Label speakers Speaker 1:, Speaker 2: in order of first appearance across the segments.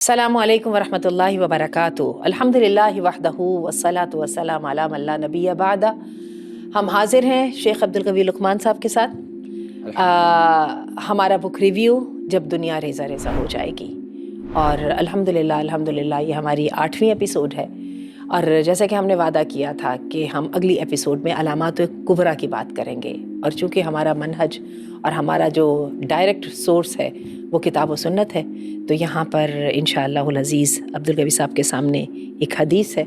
Speaker 1: السلام علیکم ورحمۃ اللہ وبرکاتہ۔ الحمدللہ وحدہ والصلاۃ والسلام علی من لا نبی بعدہ۔ ہم حاضر ہیں شیخ عبدالقوی لقمان صاحب کے ساتھ ہمارا بک ریویو جب دنیا ریزہ ریزہ ہو جائے گی، اور الحمدللہ یہ ہماری 8ویں ایپیسوڈ ہے، اور جیسا کہ ہم نے وعدہ کیا تھا کہ ہم اگلی ایپیسوڈ میں علامات کبریٰ کی بات کریں گے، اور چونکہ ہمارا منہج اور ہمارا جو ڈائریکٹ سورس ہے وہ کتاب و سنت ہے، تو یہاں پر انشاءاللہ العزیز عبدالقوی صاحب کے سامنے ایک حدیث ہے۔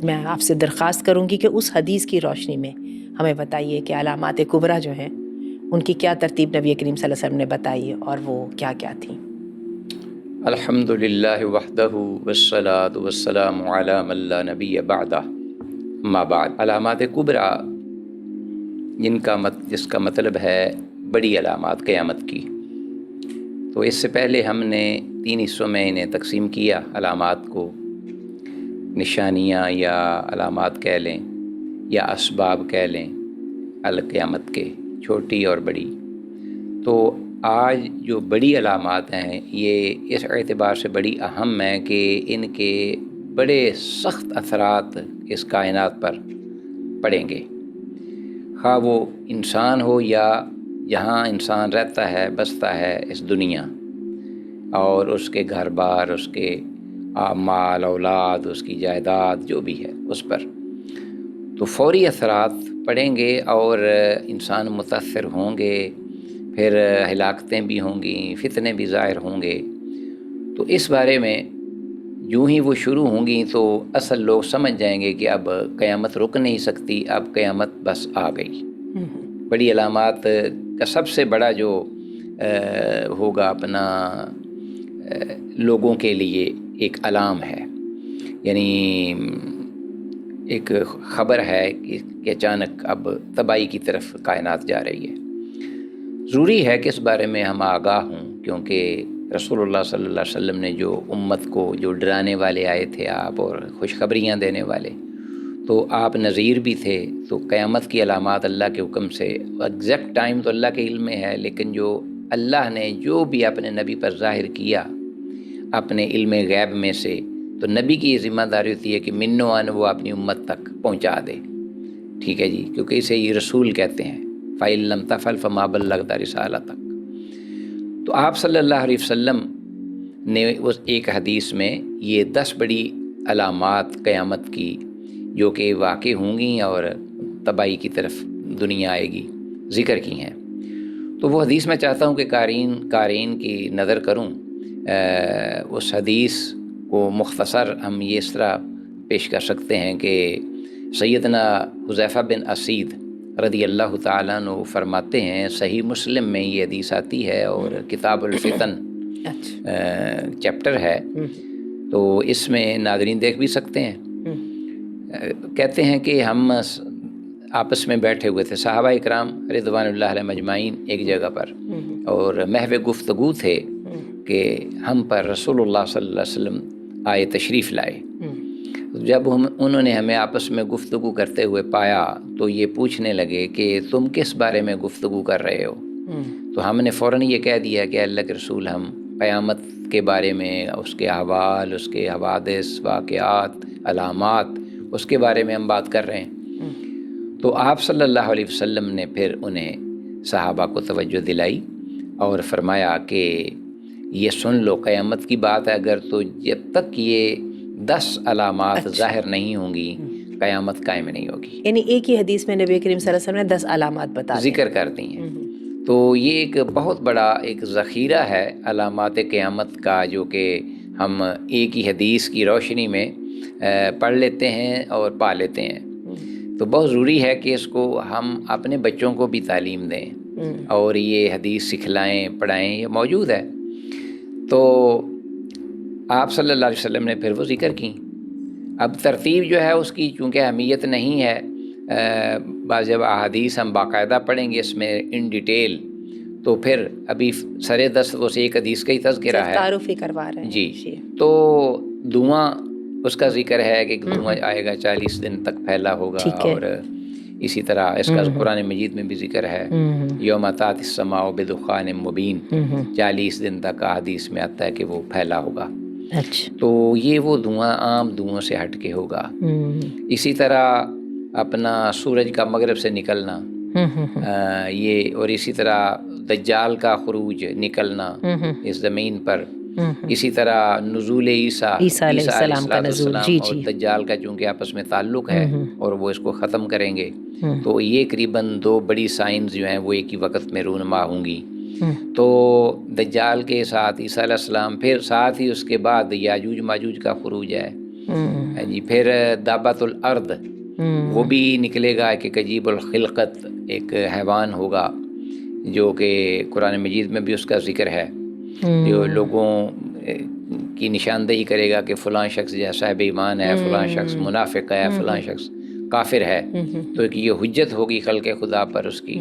Speaker 1: میں آپ سے درخواست کروں گی کہ اس حدیث کی روشنی میں ہمیں بتائیے کہ علامات کبریٰ جو ہیں ان کی کیا ترتیب نبی کریم صلی اللہ علیہ وسلم نے بتائی اور وہ کیا کیا تھیں۔
Speaker 2: الحمدللہ وحدہ والصلاۃ والسلام علی من لا نبی بعدہ، اما بعد۔ علامات کبریٰ جس کا مطلب ہے بڑی علامات قیامت کی، تو اس سے پہلے ہم نے 3 حصوں میں انہیں تقسیم کیا۔ علامات کو نشانیاں یا علامات کہہ لیں یا اسباب کہہ لیں القیامت کے، چھوٹی اور بڑی۔ تو آج جو بڑی علامات ہیں یہ اس اعتبار سے بڑی اہم ہیں کہ ان کے بڑے سخت اثرات اس کائنات پر پڑیں گے، خواہ وہ انسان ہو یا جہاں انسان رہتا ہے بستا ہے اس دنیا، اور اس کے گھر بار، اس کے مال اولاد، اس کی جائیداد جو بھی ہے اس پر تو فوری اثرات پڑیں گے، اور انسان متاثر ہوں گے، پھر ہلاکتیں بھی ہوں گی، فتنے بھی ظاہر ہوں گے۔ تو اس بارے میں یوں ہی وہ شروع ہوں گی تو اصل لوگ سمجھ جائیں گے کہ اب قیامت رک نہیں سکتی، اب قیامت بس آ گئی۔ بڑی علامات کا سب سے بڑا جو ہوگا اپنا لوگوں کے لیے ایک علام ہے، یعنی ایک خبر ہے کہ اچانک اب تباہی کی طرف کائنات جا رہی ہے۔ ضروری ہے کہ اس بارے میں ہم آگاہ ہوں، کیونکہ رسول اللہ صلی اللہ علیہ وسلم نے جو امت کو جو ڈرانے والے آئے تھے آپ، اور خوشخبریاں دینے والے، تو آپ نذیر بھی تھے۔ تو قیامت کی علامات اللہ کے حکم سے، ایگزیکٹ ٹائم تو اللہ کے علم میں ہے، لیکن جو اللہ نے جو بھی اپنے نبی پر ظاہر کیا اپنے علم غیب میں سے، تو نبی کی یہ ذمہ داری ہوتی ہے کہ من و عن وہ اپنی امت تک پہنچا دے، ٹھیک ہے جی، کیونکہ اسے یہ رسول کہتے ہیں، فَإِن لَمْ تَفْعَلْ فَمَا بَلَّغْتَ رِسَالَتَكَ۔ تو آپ صلی اللہ علیہ وسلم نے اس ایک حدیث میں یہ 10 بڑی علامات قیامت کی جو کہ واقع ہوں گی اور تباہی کی طرف دنیا آئے گی، ذکر کی ہیں۔ تو وہ حدیث میں چاہتا ہوں کہ قارئین کی نظر کروں۔ اس حدیث کو مختصر ہم یہ اس طرح پیش کر سکتے ہیں کہ سیدنا حذیفہ بن اسید رضی اللہ تعالیٰ عنہ فرماتے ہیں، صحیح مسلم میں یہ حدیث آتی ہے اور کتاب الفتن چیپٹر ہے، تو اس میں ناظرین دیکھ بھی سکتے ہیں۔ کہتے ہیں کہ ہم آپس میں بیٹھے ہوئے تھے، صحابہ اکرام رضوان اللہ علیہم اجمعین ایک جگہ پر، اور محو گفتگو تھے کہ ہم پر رسول اللہ صلی اللہ علیہ وسلم آئے، تشریف لائے۔ جب انہوں نے ہمیں آپس میں گفتگو کرتے ہوئے پایا تو یہ پوچھنے لگے کہ تم کس بارے میں گفتگو کر رہے ہو؟ تو ہم نے فوراً یہ کہہ دیا کہ اللہ کے رسول، ہم قیامت کے بارے میں، اس کے احوال، اس کے حوادث، واقعات، علامات، اس کے بارے میں ہم بات کر رہے ہیں۔ تو آپ صلی اللہ علیہ وسلم نے پھر انہیں صحابہ کو توجہ دلائی اور فرمایا کہ یہ سن لو، قیامت کی بات ہے اگر، تو جب تک یہ 10 علامات ظاہر نہیں ہوں گی قیامت قائم نہیں ہوگی۔
Speaker 1: یعنی ایک ہی حدیث میں نبی کریم صلی اللہ علیہ وسلم نے 10 علامات بتا
Speaker 2: ذکر کر دی ہیں۔ تو یہ ایک بہت بڑا ایک ذخیرہ ہے علامات قیامت کا، جو کہ ہم ایک ہی حدیث کی روشنی میں پڑھ لیتے ہیں اور پا لیتے ہیں۔ تو بہت ضروری ہے کہ اس کو ہم اپنے بچوں کو بھی تعلیم دیں اور یہ حدیث سکھلائیں، پڑھائیں، یہ موجود ہے۔ تو آپ صلی اللہ علیہ وسلم نے پھر وہ ذکر کی۔ اب ترتیب جو ہے اس کی چونکہ اہمیت نہیں ہے، بعض جب احادیث ہم باقاعدہ پڑھیں گے اس میں ان ڈیٹیل، تو پھر ابھی سرے دست وہ سے ایک حدیث کا ہی تذکرہ ہے،
Speaker 1: تعارف ہی کروا رہے ہیں
Speaker 2: جی۔ تو دھواں اس کا ذکر ہے کہ دھواں آئے گا، 40 دن تک پھیلا ہوگا، اور اسی طرح اس کا قرآن مجید میں بھی ذکر ہے، یوم تأتی السماء بدخان مبین، 40 دن تک احادیث میں آتا ہے کہ وہ پھیلا ہوگا۔
Speaker 1: اچھا.
Speaker 2: تو یہ وہ دھواں عام دھوؤں سے ہٹ کے ہوگا. اسی طرح اپنا سورج کا مغرب سے نکلنا، یہ، اور اسی طرح دجال کا خروج نکلنا اس زمین پر، اسی طرح نزول عیسیٰ
Speaker 1: علیہ السلام کا نزول، جی
Speaker 2: اور
Speaker 1: جی.
Speaker 2: دجال کا چونکہ آپس میں تعلق ہے اور وہ اس کو ختم کریں گے، تو یہ قریباً 2 بڑی سائنز جو ہیں وہ ایک ہی وقت میں رونما ہوں گی. تو دجال کے ساتھ عیسیٰ علیہ السلام، پھر ساتھ ہی اس کے بعد یاجوج ماجوج کا خروج ہے جی. پھر دابۃ الارض وہ بھی نکلے گا، ایک عجیب الخلقت ایک حیوان ہوگا جو کہ قرآن مجید میں بھی اس کا ذکر ہے، جو لوگوں کی نشاندہی کرے گا کہ فلاں شخص جو ہے صاحب ایمان ہے، فلاں شخص منافق ہے، فلاں شخص کافر ہے. تو ایک یہ حجت ہوگی خلق خدا پر اس کی.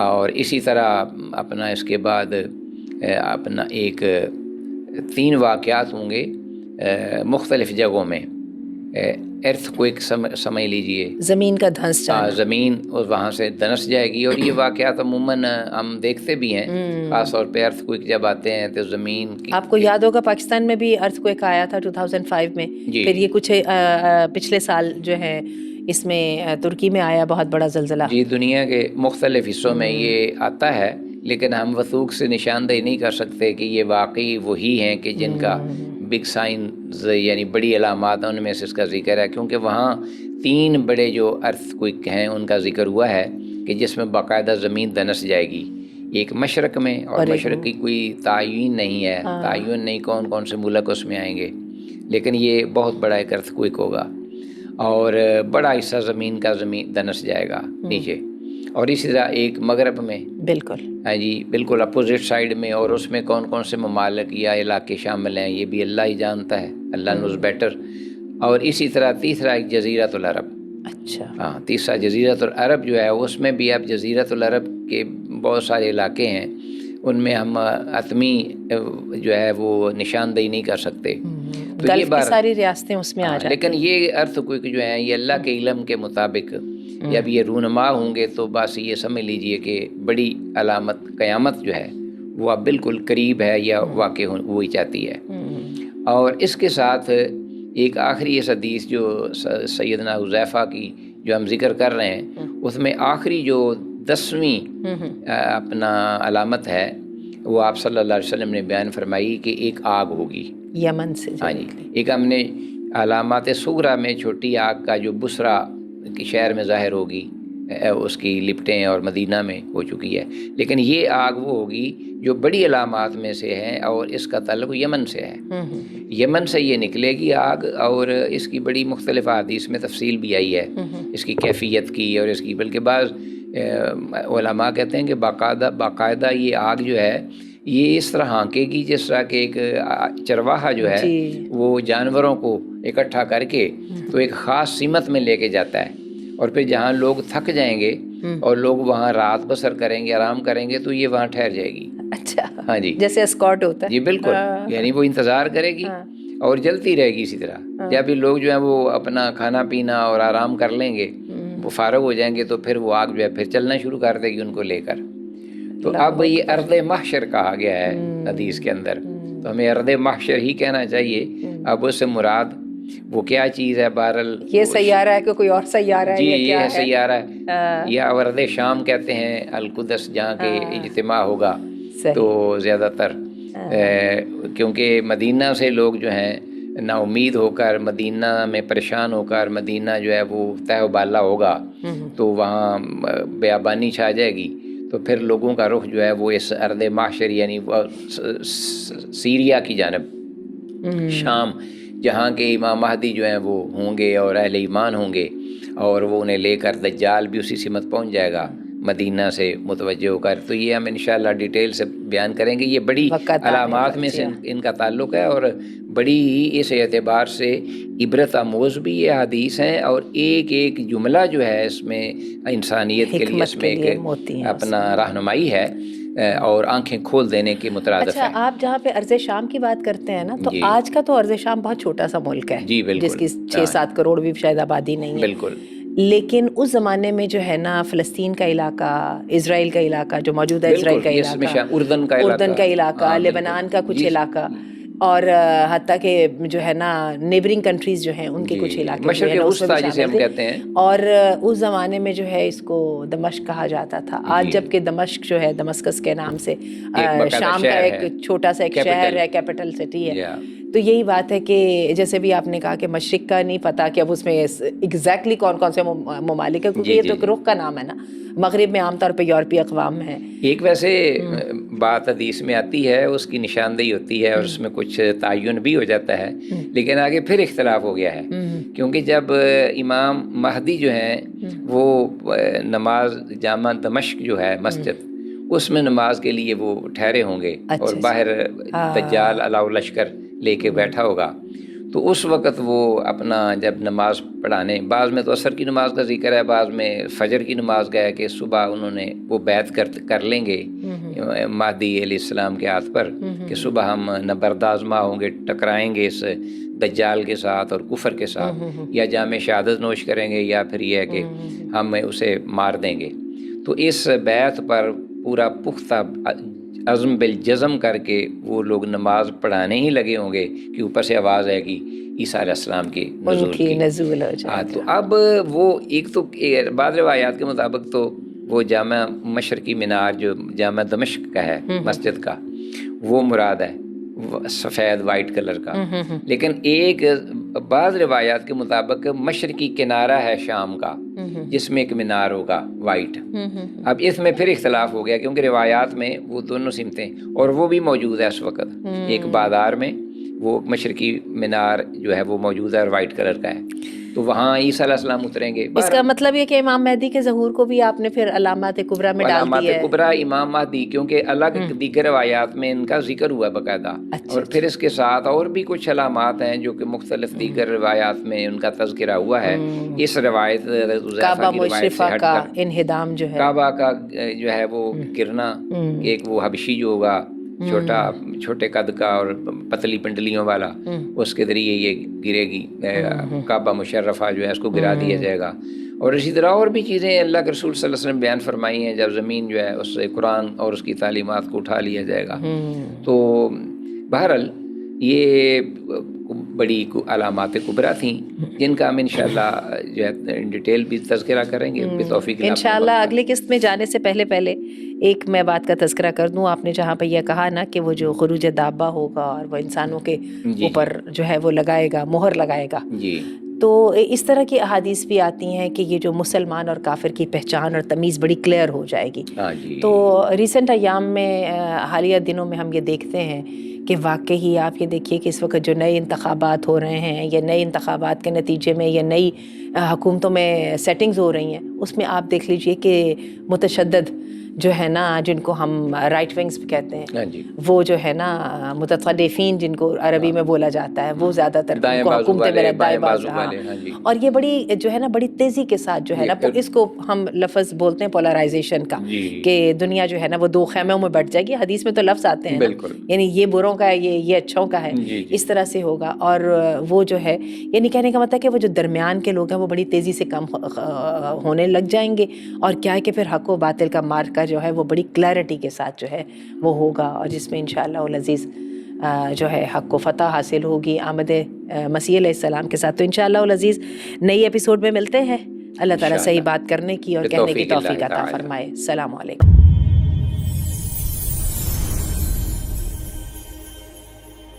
Speaker 2: اور اسی طرح اپنا اس کے بعد اپنا ایک 3 واقعات ہوں گے مختلف جگہوں میں. ارتھ کوئک سمجھ لیجئے،
Speaker 1: زمین کا دھنس جانا،
Speaker 2: زمین اور وہاں سے دنس جائے گی. اور یہ واقعات عموماً ہم دیکھتے بھی ہیں، خاص طور پہ ارتھ کوئک جب آتے ہیں تو زمین کی.
Speaker 1: آپ کو یاد ہوگا پاکستان میں بھی ارتھ کوئک آیا تھا 2005 میں. پھر یہ کچھ پچھلے سال جو ہے اس میں ترکی میں آیا بہت بڑا زلزلہ.
Speaker 2: جی، دنیا کے مختلف حصوں میں یہ آتا ہے، لیکن ہم وثوق سے نشاندہی نہیں کر سکتے کہ یہ واقعی وہی ہیں کہ جن کا بگ سائنز یعنی بڑی علامات ان میں سے اس کا ذکر ہے. کیونکہ وہاں 3 بڑے جو ارتھ کوئک ہیں ان کا ذکر ہوا ہے کہ جس میں باقاعدہ زمین دنس جائے گی. ایک مشرق میں، اور مشرق کی کوئی تعین نہیں ہے، تعین نہیں کون کون سے ملک اس میں آئیں گے، لیکن یہ بہت بڑا ایک ارتھ کوئک ہوگا اور بڑا حصہ زمین کا دنس جائے گا نیچے. اور اسی طرح ایک مغرب میں،
Speaker 1: بالکل
Speaker 2: ہاں جی، بالکل اپوزٹ سائڈ میں، اور اس میں کون کون سے ممالک یا علاقے شامل ہیں یہ بھی اللہ ہی جانتا ہے، اللہ نوز بیٹر. اور اسی طرح تیسرا ایک جزیرۃ العرب.
Speaker 1: اچھا.
Speaker 2: ہاں، تیسرا جزیرۃ العرب جو ہے اس میں بھی اب جزیرۃ العرب کے بہت سارے علاقے ہیں، ان میں ہم حتمی جو ہے وہ نشاندہی نہیں کر سکتے. تو
Speaker 1: گلف کی ساری ریاستیں اس میں آ جاتی.
Speaker 2: لیکن یہ ارتھ کوئک جو ہیں یہ اللہ کے علم کے مطابق جب یہ رونما ہوں گے تو بس یہ سمجھ لیجئے کہ بڑی علامت قیامت جو ہے وہ اب بالکل قریب ہے یا واقع ہوئی چاہتی ہے. اور اس کے ساتھ ایک آخری اس حدیث جو سیدنا حذیفہ کی جو ہم ذکر کر رہے ہیں، اس میں آخری جو 10ویں اپنا علامت ہے وہ آپ صلی اللہ علیہ وسلم نے بیان فرمائی کہ ایک آگ ہوگی
Speaker 1: یمن سے.
Speaker 2: ہاں جی، ایک ہم نے علامات صغریٰ میں چھوٹی آگ کا جو بصرہ کے شہر میں ظاہر ہوگی، اس کی لپٹیں اور مدینہ میں ہو چکی ہے، لیکن یہ آگ وہ ہوگی جو بڑی علامات میں سے ہے اور اس کا تعلق یمن سے ہے. یمن سے یہ نکلے گی آگ، اور اس کی بڑی مختلف احادیث میں تفصیل بھی آئی ہے اس کی کیفیت کی اور اس کی، بلکہ بعض علماء کہتے ہیں کہ باقاعدہ یہ آگ جو ہے یہ اس طرح ہانکے گی جس طرح کہ ایک چرواہا جو ہے وہ جانوروں کو اکٹھا کر کے تو ایک خاص سمت میں لے کے جاتا ہے، اور پھر جہاں لوگ تھک جائیں گے اور لوگ وہاں رات بسر کریں گے، آرام کریں گے، تو یہ وہاں ٹھہر جائے گی.
Speaker 1: اچھا.
Speaker 2: ہاں جی،
Speaker 1: جیسے اسکارٹ ہوتا ہے.
Speaker 2: جی بالکل، یعنی وہ انتظار کرے گی اور جلتی رہے گی. اسی طرح جب بھی لوگ جو ہیں وہ اپنا کھانا پینا اور آرام کر لیں گے، وہ فارغ ہو جائیں گے، تو پھر وہ آگ جو ہے پھر چلنا شروع کر دے گی ان کو لے کر. تو اب یہ ارض محشر کہا گیا ہے حدیث کے اندر، تو ہمیں ارض محشر ہی کہنا چاہیے. اب اس سے مراد وہ کیا چیز ہے؟ بہرحال
Speaker 1: یہ سیارہ ہے کہ کوئی اور سیارہ ہے؟
Speaker 2: جی یہ ہے سیارہ ہے، یا ارض شام کہتے ہیں القدس، جہاں کے اجتماع ہوگا. تو زیادہ تر کیونکہ مدینہ سے لوگ جو ہیں نا امید ہو کر، مدینہ میں پریشان ہو کر، مدینہ جو ہے وہ تہ و بالا ہوگا تو وہاں بیابانی چھا جائے گی، تو پھر لوگوں کا رخ جو ہے وہ اس ارض محشر یعنی سیریا کی جانب، شام، جہاں کے امام مہدی جو ہیں وہ ہوں گے اور اہل ایمان ہوں گے، اور وہ انہیں لے کر دجال بھی اسی سمت پہنچ جائے گا مدینہ سے متوجہ ہو کر. تو یہ ہم انشاءاللہ ڈیٹیل سے بیان کریں گے. یہ بڑی علامات میں سے ان کا تعلق ہے، اور بڑی ہی اس اعتبار سے عبرت آموز بھی یہ حدیث ہیں، اور ایک ایک جملہ جو ہے اس میں انسانیت کے لیے اس میں ایک اپنا رہنمائی ہے اور آنکھیں کھول دینے کے مترادف ہے.
Speaker 1: اچھا، آپ جہاں پہ ارض شام کی بات کرتے ہیں نا، تو آج کا تو ارض شام بہت چھوٹا سا ملک ہے،
Speaker 2: جی بالکل،
Speaker 1: جس کی 6-7 کروڑ بھی شاید آبادی نہیں ہے.
Speaker 2: بالکل.
Speaker 1: لیکن اس زمانے میں جو ہے نا فلسطین کا علاقہ، اسرائیل کا علاقہ جو موجودہ اسرائیل کا علاقہ، اردن کا علاقہ، لبنان کا کچھ علاقہ، اور حتیٰ کہ جو ہے نا نیبرنگ کنٹریز جو ہیں ان کے کچھ علاقے
Speaker 2: مشرق وسطیٰ جسے ہم کہتے ہیں،
Speaker 1: اور اس زمانے میں جو ہے اس کو دمشق کہا جاتا تھا. آج جب کہ دمشق جو ہے دمسکس کے نام سے شام کا ایک چھوٹا سا ایک شہر ہے، کیپٹل سٹی ہے. تو یہی بات ہے کہ جیسے بھی آپ نے کہا کہ مشرق کا نہیں پتا کہ اب اس میں ایگزیکٹلی کون کون سے ممالک ہے، کیونکہ یہ تو رخ کا نام ہے نا. مغرب میں عام طور پہ یورپی اقوام ہیں.
Speaker 2: ایک ویسے بات حدیث میں آتی ہے، اس کی نشاندہی ہوتی ہے اور اس میں کچھ تعین بھی ہو جاتا ہے، لیکن آگے پھر اختلاف ہو گیا ہے. کیونکہ جب امام مہدی جو ہیں وہ نماز جامع دمشق جو ہے مسجد، اس میں نماز کے لیے وہ ٹھہرے ہوں گے اور باہر دجال علاؤ لشکر لے کے بیٹھا ہوگا. تو اس وقت وہ اپنا جب نماز پڑھانے، بعض میں تو عصر کی نماز کا ذکر ہے، بعض میں فجر کی نماز کا ہے کہ صبح انہوں نے وہ بیعت کر لیں گے مہدی علیہ السلام کے ہاتھ پر کہ صبح ہم نبردآزما ہوں گے، ٹکرائیں گے اس دجال کے ساتھ اور کفر کے ساتھ، یا جام شہادت نوش کریں گے، یا پھر یہ ہے کہ ہم اسے مار دیں گے. تو اس بیعت پر پورا پختہ عزم بالجزم کر کے وہ لوگ نماز پڑھانے ہی لگے ہوں گے کہ اوپر سے آواز آئے گی عیسیٰ علیہ السلام کی
Speaker 1: نزول ہو جائے.
Speaker 2: تو اب وہ ایک تو بعض روایات کے مطابق تو وہ جامع مشرقی مینار جو جامع دمشق کا ہے مسجد کا، وہ مراد ہے سفید وائٹ کلر کا. لیکن ایک بعض روایات کے مطابق مشرقی کنارہ ہے شام کا جس میں ایک مینار ہوگا وائٹ. اب اس میں پھر اختلاف ہو گیا کیونکہ روایات میں وہ دونوں سمتیں، اور وہ بھی موجود ہے اس وقت. ایک بازار میں وہ مشرقی مینار جو ہے وہ موجود ہے اور وائٹ کلر کا ہے، تو وہاں عیسیٰ علیہ السلام اتریں گے.
Speaker 1: اس کا مطلب یہ کہ امام مہدی کے ظہور کو بھی آپ نے پھر علامات کبریٰ میں ڈال دیا ہے.
Speaker 2: علامات کبریٰ امام مہدی، کیونکہ الگ دیگر روایات میں ان کا ذکر ہوا باقاعدہ، اور پھر اس کے ساتھ اور بھی کچھ علامات ہیں جو کہ مختلف دیگر روایات میں ان کا تذکرہ ہوا ہے. اس روایت
Speaker 1: کعبہ مشرفہ کا انہدام جو ہے،
Speaker 2: کعبہ کا جو ہے وہ گرنا، ایک وہ حبشی جو ہوگا چھوٹے قد کا اور پتلی پنڈلیوں والا، اس کے ذریعے یہ گرے گی کعبہ مشرفہ جو ہے، اس کو گرا دیا جائے گا. اور اسی طرح اور بھی چیزیں اللہ کے رسول صلی اللہ علیہ وسلم بیان فرمائی ہیں، جب زمین جو ہے اس سے قرآن اور اس کی تعلیمات کو اٹھا لیا جائے گا. تو بہرحال یہ بڑی مالامات کبریٰ تھیں جن کا ہم انشاءاللہ جو ہے ڈیٹیل بھی تذکرہ کریں گے بتوفیق اللہ.
Speaker 1: انشاءاللہ اگلی قسط میں جانے سے پہلے ایک میں بات کا تذکرہ کر دوں. آپ نے جہاں پہ یہ کہا نا کہ وہ جو خروج دابہ ہوگا اور وہ انسانوں کے اوپر جو ہے وہ لگائے گا، مہر لگائے گا،
Speaker 2: جی،
Speaker 1: تو اس طرح کی احادیث بھی آتی ہیں کہ یہ جو مسلمان اور کافر کی پہچان اور تمیز بڑی کلیئر ہو جائے گی. تو ریسنٹ ایام میں حالیہ دنوں میں ہم یہ دیکھتے ہیں کہ واقعی آپ یہ دیکھیے کہ اس وقت جو نئے انتخابات ہو رہے ہیں یا نئے انتخابات کے نتیجے میں یا نئی حکومتوں میں سیٹنگز ہو رہی ہیں، اس میں آپ دیکھ لیجئے کہ متشدد جو ہے نا، جن کو ہم رائٹ ونگز بھی کہتے ہیں، وہ جو ہے نا متطرفین جن کو عربی میں بولا جاتا ہے، وہ زیادہ تر حکومتیں میرے دائیں بازو، اور یہ بڑی جو ہے نا بڑی تیزی کے ساتھ جو ہے نا، اس کو ہم لفظ بولتے ہیں پولرائزیشن کا، کہ دنیا جو ہے نا وہ دو خیموں میں بٹ جائے گی. حدیث میں تو لفظ آتے ہیں یعنی یہ بروں کا ہے، یہ اچھوں کا ہے، اس طرح سے ہوگا. اور وہ جو ہے یعنی کہنے کا مطلب کہ وہ جو درمیان کے لوگ ہیں وہ بڑی تیزی سے کم ہونے لگ جائیں گے، اور کیا ہے کہ پھر حق و باطل کا مارکا جو ہے وہ بڑی کلیئرٹی کے ساتھ جو ہے وہ ہوگا، اور جس میں انشاءاللہ العزیز جو ہے حق کو فتح حاصل ہوگی آمد مسیح علیہ السلام کے ساتھ. تو انشاءاللہ العزیز نئی ایپیسوڈ میں ملتے ہیں. اللہ تعالیٰ صحیح بات کرنے کی اور کہنے کی توفیق عطا فرمائے. السلام علیکم.